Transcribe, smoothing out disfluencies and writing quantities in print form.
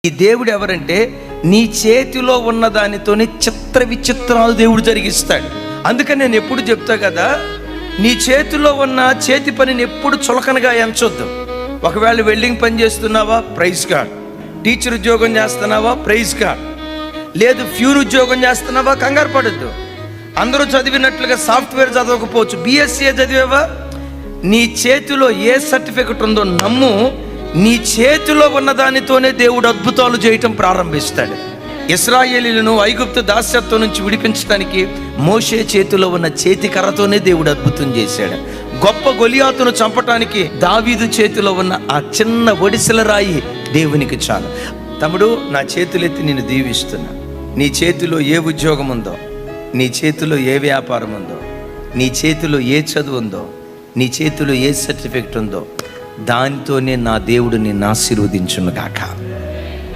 ఈ దేవుడు ఎవరంటే నీ చేతిలో ఉన్న దానితోనే చిత్ర విచిత్రాలు దేవుడు జరిగిస్తాడు. అందుకని నేను ఎప్పుడు చెప్తా కదా, నీ చేతిలో ఉన్న చేతి పనిని ఎప్పుడు చులకనగా ఎంచొద్దు. ఒకవేళ వెల్డింగ్ పని చేస్తున్నావా, ప్రైజ్ గాడ్. టీచర్ ఉద్యోగం చేస్తున్నావా, ప్రైజ్ గాడ్. లేదు ఫ్యూర్ ఉద్యోగం చేస్తున్నావా, కంగారు పడద్దు. అందరూ చదివినట్లుగా సాఫ్ట్వేర్ చదవకపోవచ్చు, బిఎస్సీ చదివావా, నీ చేతిలో ఏ సర్టిఫికెట్ ఉందో నమ్ము. నీ చేతిలో ఉన్న దానితోనే దేవుడు అద్భుతాలు చేయటం ప్రారంభిస్తాడు. ఇశ్రాయేలీయులను ఐగుప్తు దాస్యత్వం నుంచి విడిపించడానికి మోషే చేతిలో ఉన్న చేతి కర్రతోనే దేవుడు అద్భుతం చేశాడు. గొప్ప గొలియాతును చంపటానికి దావీదు చేతిలో ఉన్న ఆ చిన్న ఒడిసెల రాయి దేవునికి చాలు. తమ్ముడు, నా చేతులెత్తి నేను దీవిస్తున్నా. నీ చేతిలో ఏ ఉద్యోగం ఉందో, నీ చేతిలో ఏ వ్యాపారం ఉందో, నీ చేతిలో ఏ చదువు ఉందో, నీ చేతిలో ఏ సర్టిఫికెట్ ఉందో, దానితోనే నా దేవుడు నిన్ను ఆశీర్వదించును గాక.